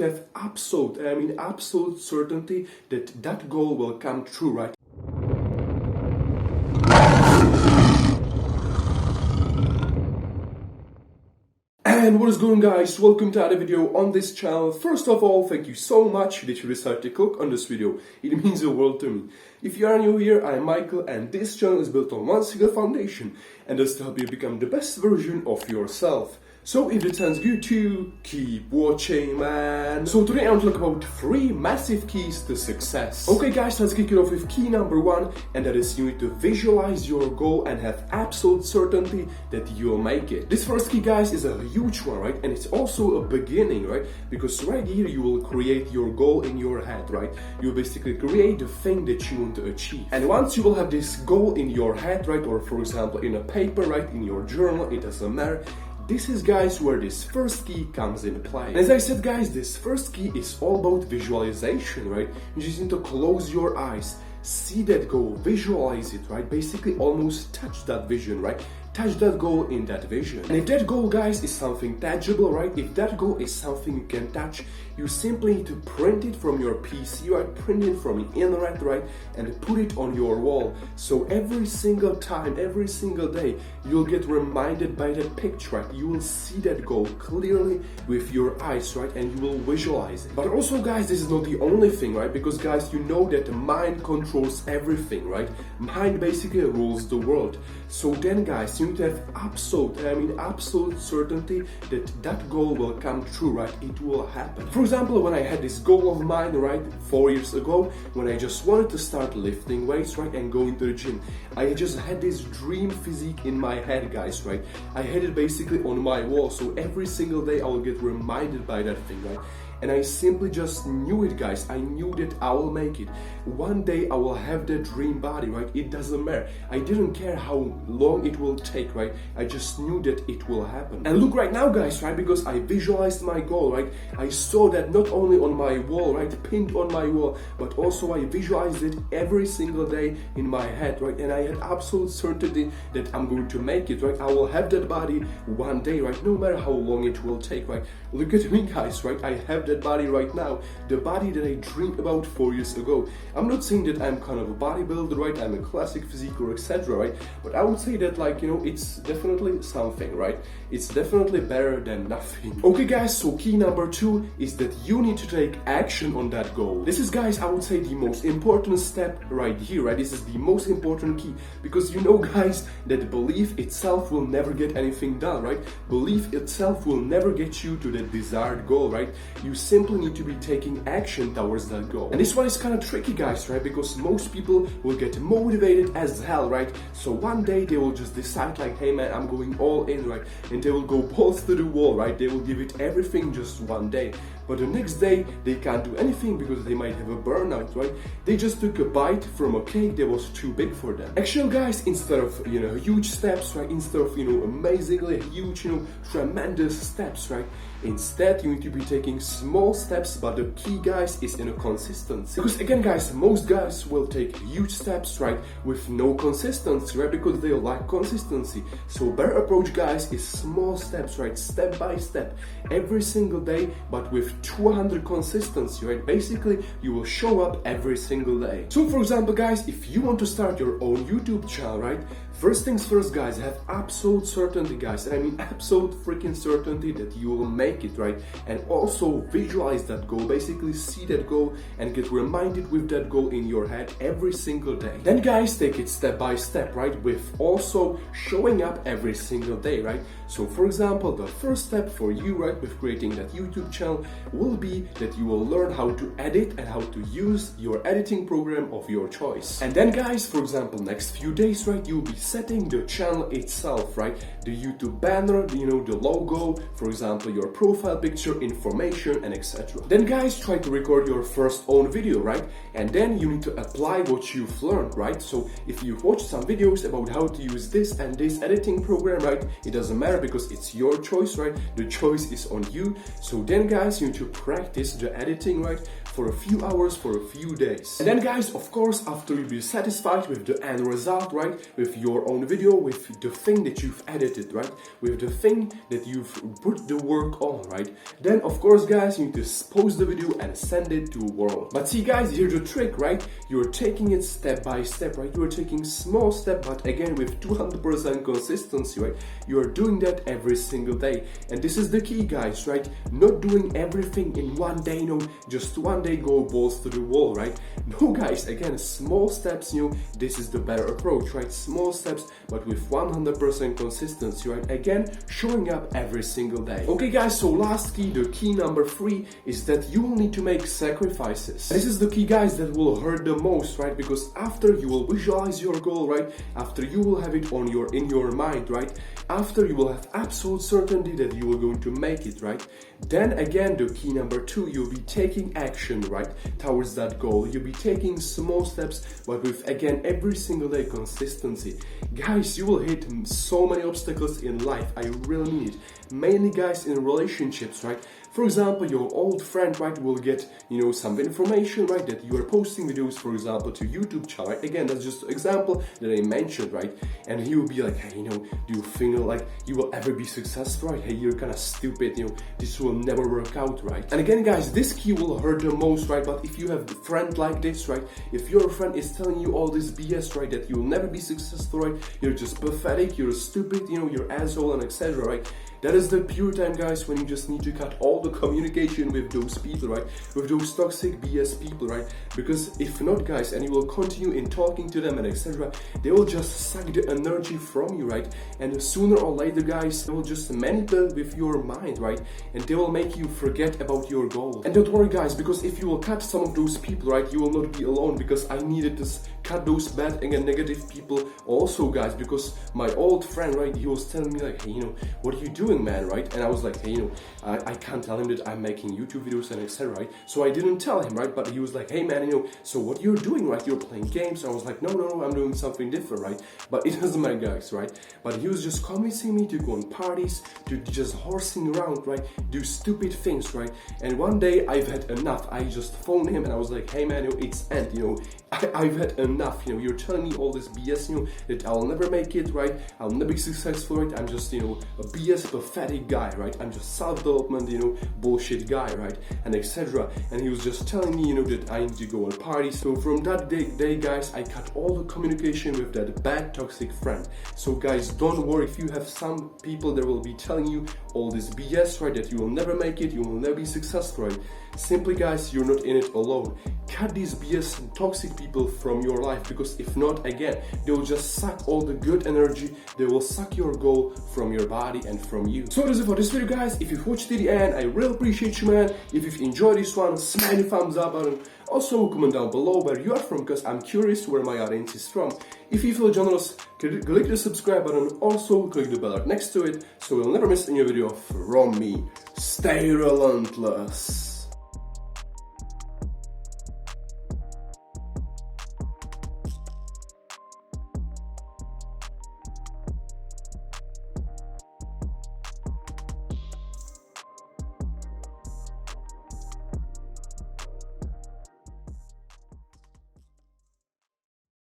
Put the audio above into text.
to have absolute certainty that that goal will come true, right? And what is going on, guys? Welcome to another video on this channel. First of all, thank you so much that you decided to click on this video. It means the world to me. If you are new here, I'm Michael, and this channel is built on one single foundation, and that's to help you become the best version of yourself. So if it sounds good to you, keep watching, man. So today I want to talk about 3 massive keys to success. Okay guys, let's kick it off with key number 1, and that is you need to visualize your goal and have absolute certainty that you'll make it. This first key, guys, is a huge one, right? And it's also a beginning, right? Because right here you will create your goal in your head, right? You basically create the thing that you want to achieve. And once you will have this goal in your head, right? Or for example in a paper, right? In your journal, it doesn't matter. This is, guys, where this first key comes in play. And as I said, guys, this first key is all about visualization, right? You just need to close your eyes, see that goal, visualize it, right? Basically almost touch that vision, right? Touch that goal in that vision. And if that goal, guys, is something tangible, right? If that goal is something you can touch, you simply need to print it from your PC, right? Print it from the internet, right? And put it on your wall. So every single time, every single day, you'll get reminded by that picture, right? You will see that goal clearly with your eyes, right? And you will visualize it. But also, guys, this is not the only thing, right? Because, guys, you know that the mind controls everything, right? Mind basically rules the world. So then, guys, you need to have absolute certainty that that goal will come true, right? It will happen. For example, when I had this goal of mine, right, 4 years ago, when I just wanted to start lifting weights, right, and go into the gym, I just had this dream physique in my head, guys, right? I had it basically on my wall, so every single day I will get reminded by that thing, right? And I simply just knew it, guys. I knew that I will make it. One day I will have that dream body, right? It doesn't matter. I didn't care how long it will take, right? I just knew that it will happen. And look right now, guys, right? Because I visualized my goal, right? I saw that not only on my wall, right? Pinned on my wall, but also I visualized it every single day in my head, right? And I had absolute certainty that I'm going to make it, right? I will have that body one day, right? No matter how long it will take, right? Look at me, guys, right? I have that body right now, the body that I dreamed about 4 years ago. I'm not saying that I'm kind of a bodybuilder, right? I'm a classic physique or etc., right? But I would say that, like, you know, it's definitely something, right? It's definitely better than nothing. Okay, guys, so key number 2 is that you need to take action on that goal. This is, guys, I would say the most important step right here, right? This is the most important key, because you know, guys, that belief itself will never get anything done, right? Belief itself will never get you to the desired goal, right? You simply need to be taking action towards that goal. And this one is kind of tricky, guys, right? Because most people will get motivated as hell, right? So one day they will just decide, like, hey man, I'm going all in, right? And they will go balls to the wall, right? They will give it everything just one day. But the next day they can't do anything because they might have a burnout, right? They just took a bite from a cake that was too big for them. Actually, guys, instead of, you know, huge steps, right? Instead of, you know, amazingly huge, you know, tremendous steps, right? Instead, you need to be taking small steps, but the key, guys, is in a consistency. Because again, guys, most guys will take huge steps, right, with no consistency, right, because they lack consistency. So better approach, guys, is small steps, right, step by step, every single day, but with 200 consistency, right? Basically, you will show up every single day. So for example, guys, if you want to start your own YouTube channel, right, first things first, guys, have absolute certainty, guys, and I mean absolute freaking certainty that you will make it, right? And also visualize that goal, basically see that goal and get reminded with that goal in your head every single day. Then, guys, take it step by step, right? With also showing up every single day, right? So for example, the first step for you, right, with creating that YouTube channel will be that you will learn how to edit and how to use your editing program of your choice. And then, guys, for example, next few days, right, you'll be setting the channel itself, right? The YouTube banner, you know, the logo, for example, your profile picture, information, and etc. Then, guys, try to record your first own video, right? And then you need to apply what you've learned, right? So if you've watched some videos about how to use this and this editing program, right, it doesn't matter because it's your choice, right? The choice is on you. So then, guys, you need to practice the editing, right? for a few hours, for a few days. And then guys, of course, after you'll be satisfied with the end result, right, with your own video, with the thing that you've edited, right, with the thing that you've put the work on, right, then of course guys, you need to post the video and send it to the world. But see guys, here's the trick, right, you're taking it step by step, right, you're taking small step, but again with 200% consistency, right, you're doing that every single day. And this is the key guys, right, not doing everything in one day, just one day go balls to the wall, right, no guys, again, small steps, this is the better approach, right, small steps, but with 100% consistency, right, again, showing up every single day. Okay guys, so last key, the key number 3 is that you will need to make sacrifices. This is the key guys that will hurt the most, right, because after you will visualize your goal, right, after you will have it in your mind, right, after you will have absolute certainty that you are going to make it, right, then again, the key number 2, you'll be taking action, right, towards that goal. You'll be taking small steps, but with again every single day consistency. Guys, you will hit so many obstacles in life, I really mean it, mainly guys in relationships, right. For example, your old friend, right, will get, some information, right, that you are posting videos, for example, to YouTube channel, right? Again, that's just an example that I mentioned, right, and he will be like, hey, do you think like you will ever be successful, right, hey, you're kind of stupid, this will never work out, right. And again, guys, this key will hurt the most, right, but if you have a friend like this, right, if your friend is telling you all this BS, right, that you will never be successful, right, you're just pathetic, you're stupid, you're asshole, and etc., right, that is the pure time, guys, when you just need to cut all the communication with those people, right, with those toxic BS people, right, because if not, guys, and you will continue in talking to them and etc., they will just suck the energy from you, right, and sooner or later, guys, they will just manipulate with your mind, right, and they will make you forget about your goal. And don't worry, guys, because if you will cut some of those people, right, you will not be alone, because I needed to cut those bad and negative people also, guys, because my old friend, right, he was telling me like, hey, what are you doing, man, right, and I was like, hey, I can't tell him that I'm making YouTube videos and etc., right, so I didn't tell him, right, but he was like, hey man, so what you're doing, right, you're playing games. I was like, no, I'm doing something different, right, but it doesn't matter, guys, right, but he was just convincing me to go on parties, to just horsing around, right, do stupid things, right, and one day I've had enough. I just phoned him and I was like, hey man, it's end, I've had enough, you're telling me all this BS, that I'll never make it, right, I'll never be successful, right, I'm just, a BS pathetic guy, right, I'm just self-development, bullshit guy, right, and etc., and he was just telling me, that I need to go on parties. So from that day, guys, I cut all the communication with that bad toxic friend. So guys, don't worry if you have some people that will be telling you all this BS, right, that you will never make it, you will never be successful, right, simply, guys, you're not in it alone. Cut these BS and toxic people from your life, because if not, again, they will just suck all the good energy, they will suck your goal from your body and from you. So that's it for this video, guys. If you've watched to the end, I really appreciate you, man. If you've enjoyed this one, smash the thumbs up button. Also comment down below where you are from, because I'm curious where my audience is from. If you feel generous, click the subscribe button, also click the bell next to it, so you'll never miss any video from me. Stay relentless.